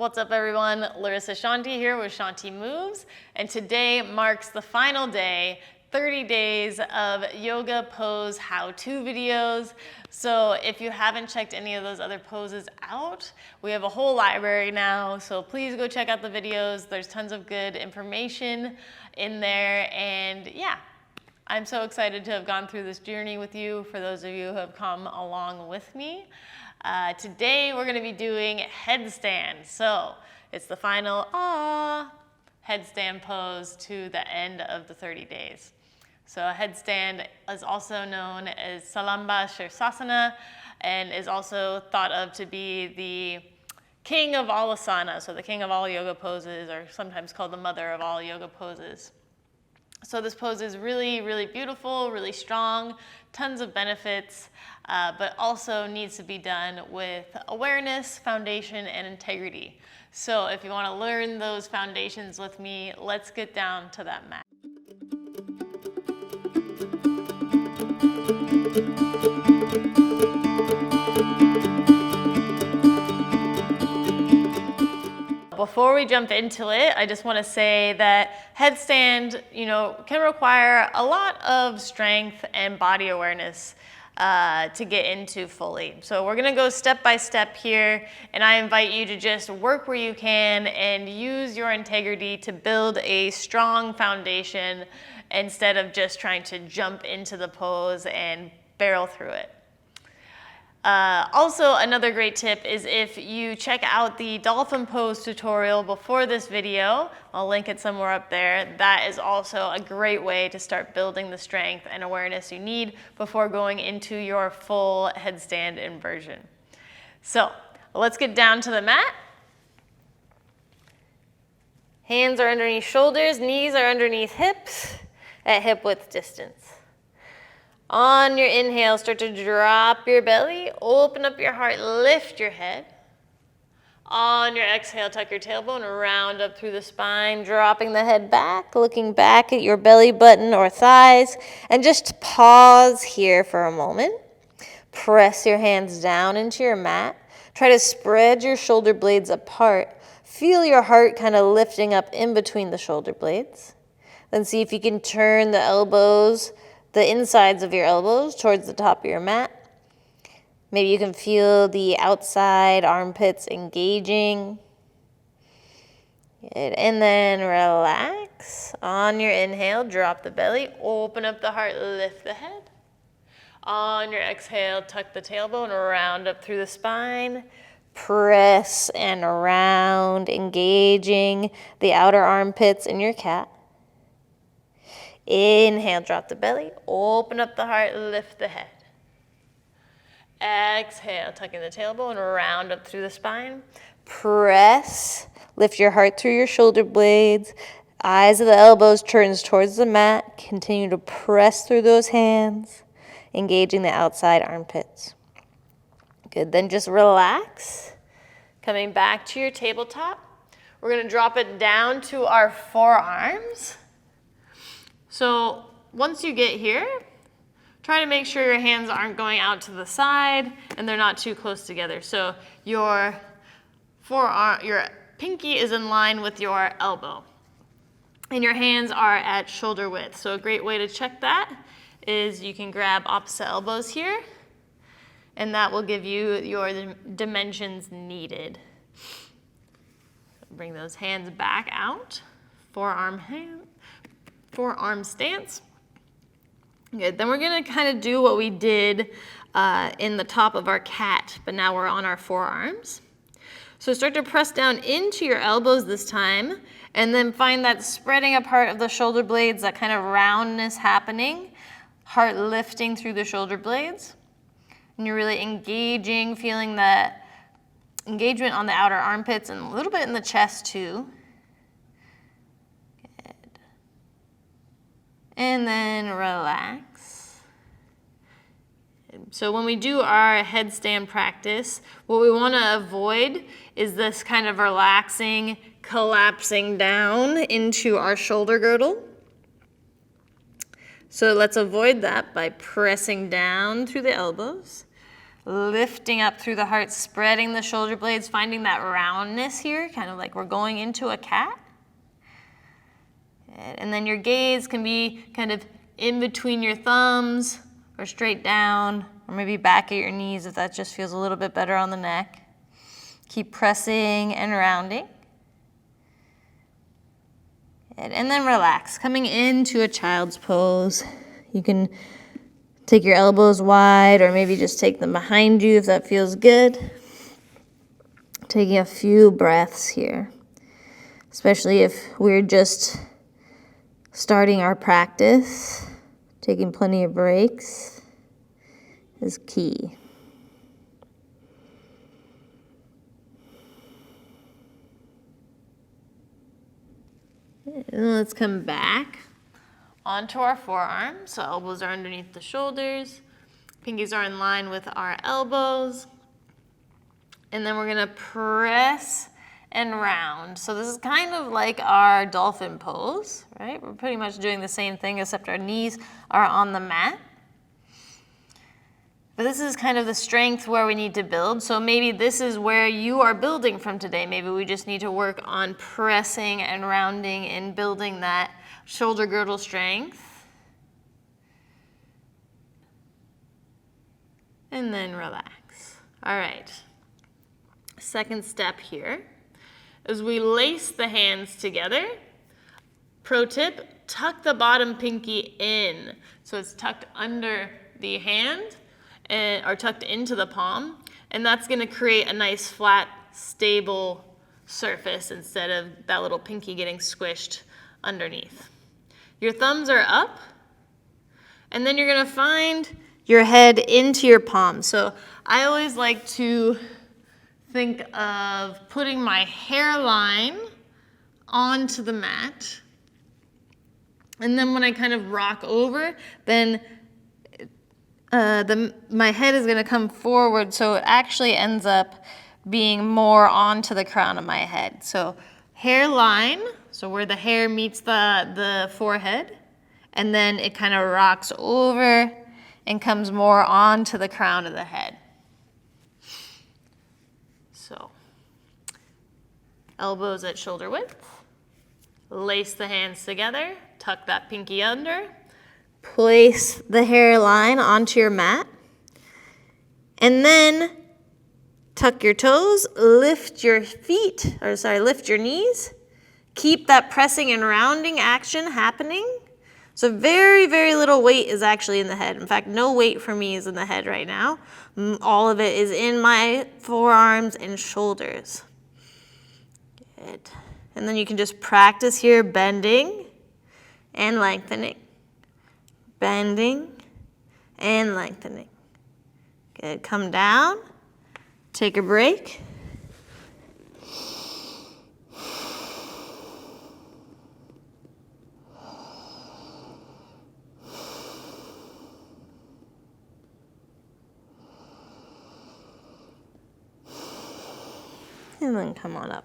What's up everyone? Larissa Shanti here with Shanti Moves, and today marks the final day, 30 days of yoga pose how-to videos. So if you haven't checked any of those other poses out, we have a whole library now, so please go check out the videos. There's tons of good information in there, and yeah, I'm so excited to have gone through this journey with you, for those of you who have come along with me. Today we're going to be doing headstand. So it's the final headstand pose to the end of the 30 days. So a headstand is also known as Salamba Sirsasana and is also thought of to be the king of all asana, so the king of all yoga poses, or sometimes called the mother of all yoga poses. So this pose is really, really beautiful, really strong, tons of benefits, but also needs to be done with awareness, foundation, and integrity. So if you want to learn those foundations with me, let's get down to that mat. Before we jump into it, I just want to say that headstand, can require a lot of strength and body awareness to get into fully. So we're going to go step by step here, and I invite you to just work where you can and use your integrity to build a strong foundation instead of just trying to jump into the pose and barrel through it. Also, another great tip is if you check out the dolphin pose tutorial before this video, I'll link it somewhere up there. That is also a great way to start building the strength and awareness you need before going into your full headstand inversion. So let's get down to the mat. Hands are underneath shoulders, knees are underneath hips at hip width distance. On your inhale, start to drop your belly, open up your heart, lift your head. On your exhale, tuck your tailbone, round up through the spine, dropping the head back, looking back at your belly button or thighs, and just pause here for a moment. Press your hands down into your mat. Try to spread your shoulder blades apart. Feel your heart kind of lifting up in between the shoulder blades. Then see if you can turn the elbows, the insides of your elbows towards the top of your mat. Maybe you can feel the outside armpits engaging. Good. And then relax. On your inhale, drop the belly, open up the heart, lift the head. On your exhale, tuck the tailbone, round up through the spine. Press and round, engaging the outer armpits in your cat. Inhale, drop the belly, open up the heart, lift the head. Exhale, tucking the tailbone, round up through the spine. Press, lift your heart through your shoulder blades. Eyes of the elbows turns towards the mat. Continue to press through those hands, engaging the outside armpits. Good, then just relax. Coming back to your tabletop. We're going to drop it down to our forearms. So once you get here, try to make sure your hands aren't going out to the side and they're not too close together. So your forearm, your pinky is in line with your elbow and your hands are at shoulder width. So a great way to check that is you can grab opposite elbows here, and that will give you your dimensions needed. Bring those hands back out, forearm stance. Good, then we're gonna kind of do what we did in the top of our cat, but now we're on our forearms. So start to press down into your elbows this time, and then find that spreading apart of the shoulder blades, that kind of roundness happening, heart lifting through the shoulder blades. And you're really engaging, feeling that engagement on the outer armpits and a little bit in the chest too. And then relax. So when we do our headstand practice, what we want to avoid is this kind of relaxing, collapsing down into our shoulder girdle. So let's avoid that by pressing down through the elbows. lifting up through the heart, spreading the shoulder blades, finding that roundness here, kind of like we're going into a cat. And then your gaze can be kind of in between your thumbs or straight down, or maybe back at your knees if that just feels a little bit better on the neck. Keep pressing and rounding. And then relax, coming into a child's pose. You can take your elbows wide or maybe just take them behind you if that feels good. Taking a few breaths here, especially if we're just starting our practice. Taking plenty of breaks is key. And let's come back onto our forearms. So elbows are underneath the shoulders. Pinkies are in line with our elbows. And then we're gonna press and round. So this is kind of like our dolphin pose, right? We're pretty much doing the same thing except our knees are on the mat. But this is kind of the strength where we need to build. So maybe this is where you are building from today. Maybe we just need to work on pressing and rounding and building that shoulder girdle strength. And then relax. All right. Second step here is we lace the hands together. Pro tip, tuck the bottom pinky in. So it's tucked under the hand or tucked into the palm. And that's gonna create a nice flat, stable surface instead of that little pinky getting squished underneath. Your thumbs are up. And then you're gonna find your head into your palm. So I always like to think of putting my hairline onto the mat. And then when I kind of rock over, then my head is gonna come forward, so it actually ends up being more onto the crown of my head. So hairline, so where the hair meets the forehead, and then it kind of rocks over and comes more onto the crown of the head. So, elbows at shoulder width, lace the hands together, tuck that pinky under, place the hairline onto your mat, and then tuck your toes, lift your knees, keep that pressing and rounding action happening. So very, very little weight is actually in the head. In fact, no weight for me is in the head right now. All of it is in my forearms and shoulders. Good. And then you can just practice here, bending and lengthening. Bending and lengthening. Good. Come down, take a break. And then come on up.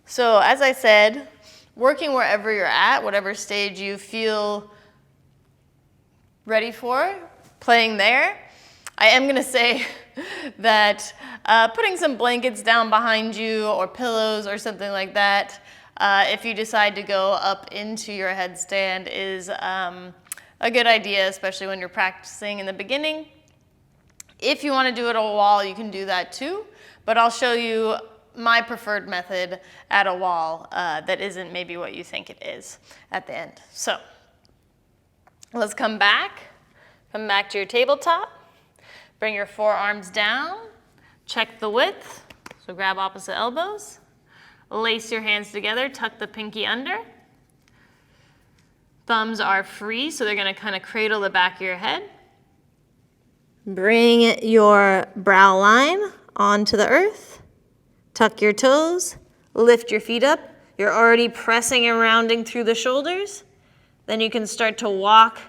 So as I said, working wherever you're at, whatever stage you feel ready for, playing there. I am gonna say that putting some blankets down behind you or pillows or something like that, if you decide to go up into your headstand is a good idea, especially when you're practicing in the beginning. If you wanna do it at a wall, you can do that too. But I'll show you my preferred method at a wall that isn't maybe what you think it is at the end. So let's come back to your tabletop. Bring your forearms down, check the width. So grab opposite elbows, lace your hands together, tuck the pinky under. Thumbs are free, so they're gonna kind of cradle the back of your head. Bring your brow line onto the earth, tuck your toes, lift your feet up. You're already pressing and rounding through the shoulders. Then you can start to walk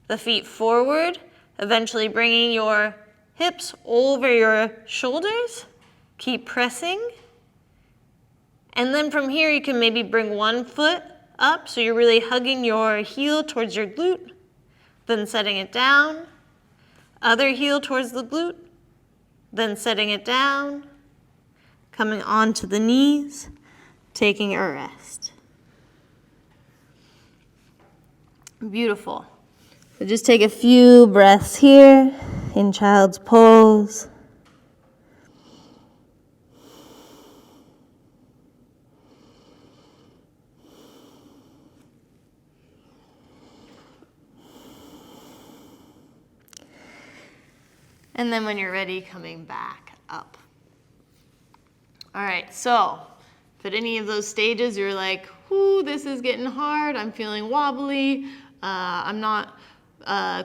the feet forward, eventually bringing your hips over your shoulders. Keep pressing. And then from here, you can maybe bring one foot up, so you're really hugging your heel towards your glute, then setting it down. Other heel towards the glute, then setting it down, coming onto the knees, taking a rest. Beautiful. So just take a few breaths here in child's pose. And then when you're ready, coming back up. All right, so if at any of those stages you're like, whoo, this is getting hard, I'm feeling wobbly, I'm not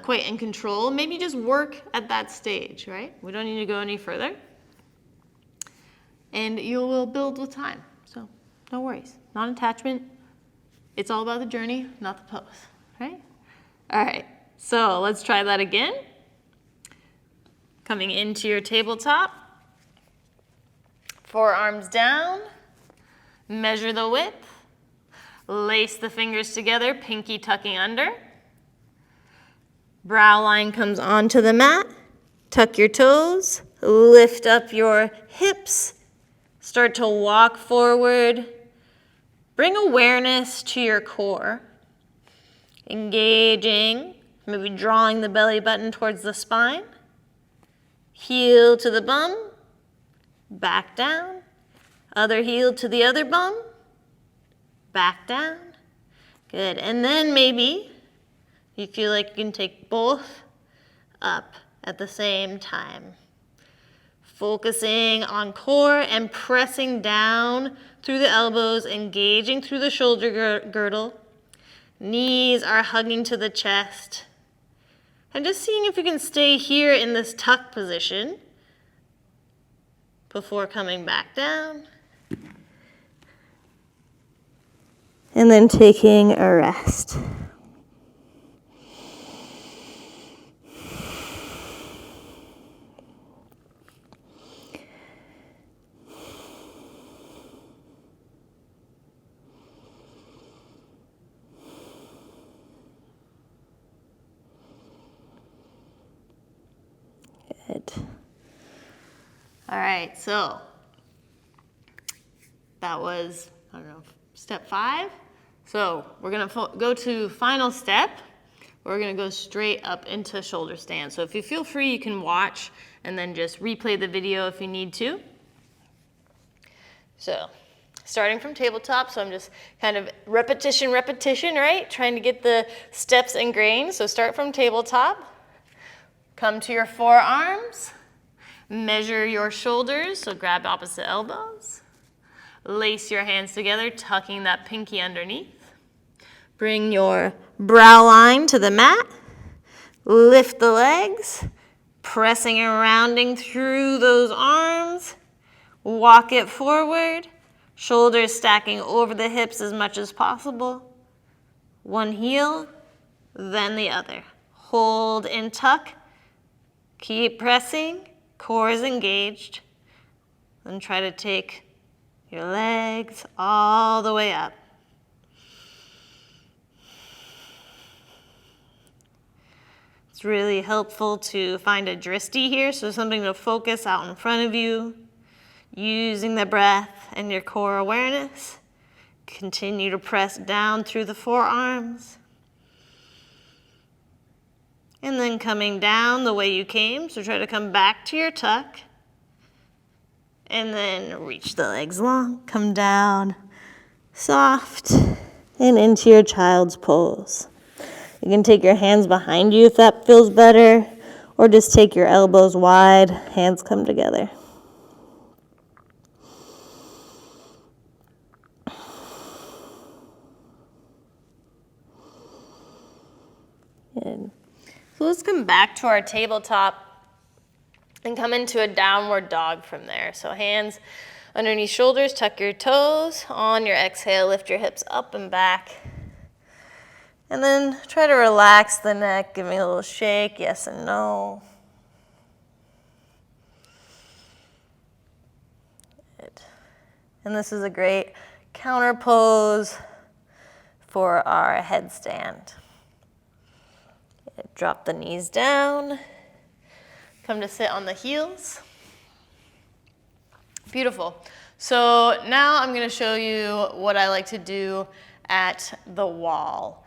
quite in control, maybe just work at that stage, right? We don't need to go any further. And you will build with time, so no worries. Non-attachment, it's all about the journey, not the pose, right? All right, so let's try that again. Coming into your tabletop, forearms down, measure the width, lace the fingers together, pinky tucking under. Brow line comes onto the mat, tuck your toes, lift up your hips, start to walk forward. Bring awareness to your core, engaging, maybe drawing the belly button towards the spine. Heel to the bum, back down. Other heel to the other bum, back down. Good, and then maybe you feel like you can take both up at the same time. Focusing on core and pressing down through the elbows, engaging through the shoulder girdle. Knees are hugging to the chest. And just seeing if you can stay here in this tuck position before coming back down. And then taking a rest. Good. All right, so that was, I don't know, step 5. So we're gonna go to final step. We're gonna go straight up into shoulder stand. So if you feel free, you can watch and then just replay the video if you need to. So starting from tabletop, so I'm just kind of repetition, right? Trying to get the steps ingrained. So start from tabletop. Come to your forearms, measure your shoulders, so grab opposite elbows. Lace your hands together, tucking that pinky underneath. Bring your brow line to the mat. Lift the legs, pressing and rounding through those arms. Walk it forward, shoulders stacking over the hips as much as possible. One heel, then the other. Hold and tuck. Keep pressing, core is engaged. Then try to take your legs all the way up. It's really helpful to find a drishti here, so something to focus out in front of you. Using the breath and your core awareness. Continue to press down through the forearms. And then coming down the way you came, so try to come back to your tuck. And then reach the legs long, come down, soft, and into your child's pose. You can take your hands behind you if that feels better, or just take your elbows wide, hands come together. Good. So let's come back to our tabletop and come into a downward dog from there. So hands underneath shoulders, tuck your toes. On your exhale, lift your hips up and back. And then try to relax the neck, give me a little shake, yes and no. Good. And this is a great counter pose for our headstand. Drop the knees down, Come to sit on the heels. Beautiful. So now I'm going to show you what I like to do at the wall.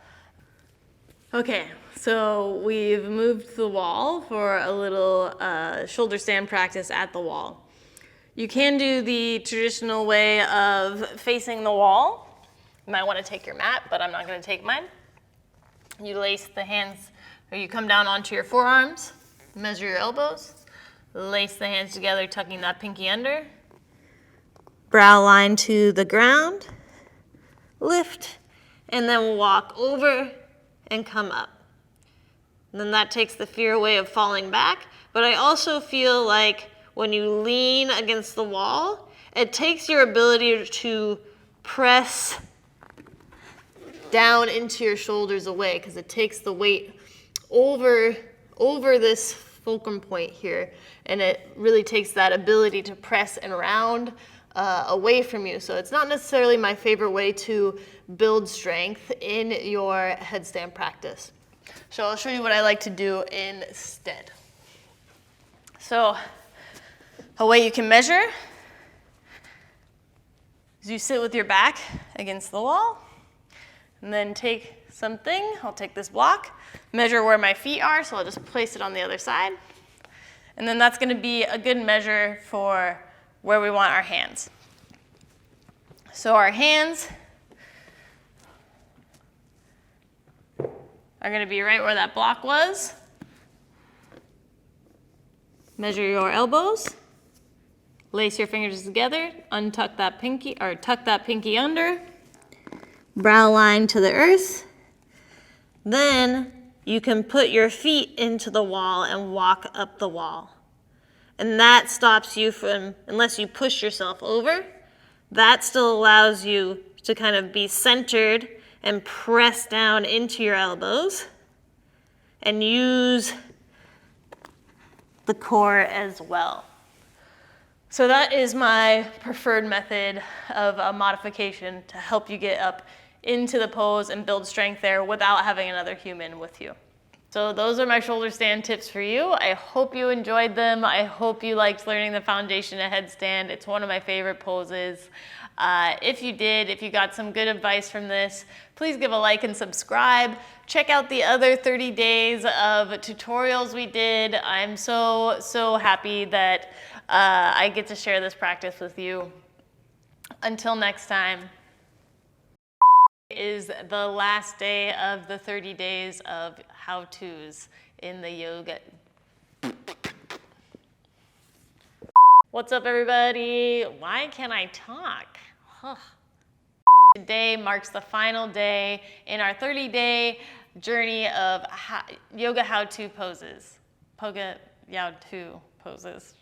Okay, so we've moved to the wall for a little shoulder stand practice at the wall. You can do the traditional way of facing the wall. You might want to take your mat, but I'm not going to take mine. You lace the hands, or you come down onto your forearms, measure your elbows, lace the hands together, tucking that pinky under. Brow line to the ground, lift, and then walk over and come up. And then that takes the fear away of falling back, but I also feel like when you lean against the wall, it takes your ability to press down into your shoulders away, because it takes the weight over this fulcrum point here, and it really takes that ability to press and round away from you. So it's not necessarily my favorite way to build strength in your headstand practice. So I'll show you what I like to do instead. So a way you can measure is you sit with your back against the wall, and then take something. I'll take this block, measure where my feet are, so I'll just place it on the other side. And then that's going to be a good measure for where we want our hands. So our hands are going to be right where that block was. Measure your elbows. Lace your fingers together. Untuck that pinky, or tuck that pinky under. Brow line to the earth. Then you can put your feet into the wall and walk up the wall. And that stops you from, unless you push yourself over, that still allows you to kind of be centered and press down into your elbows and use the core as well. So that is my preferred method of a modification to help you get up into the pose and build strength there without having another human with you. So those are my shoulder stand tips for you. I hope you enjoyed them. I hope you liked learning the foundation of headstand. It's one of my favorite poses. If you did, if you got some good advice from this, please give a like and subscribe. Check out the other 30 days of tutorials we did. I'm so happy that I get to share this practice with you. Until next time. Is the last day of the 30 days of how-tos in the yoga. What's up, everybody? Why can't I talk? Today marks the final day in our 30-day journey of yoga how-to poses. Yoga how-to poses.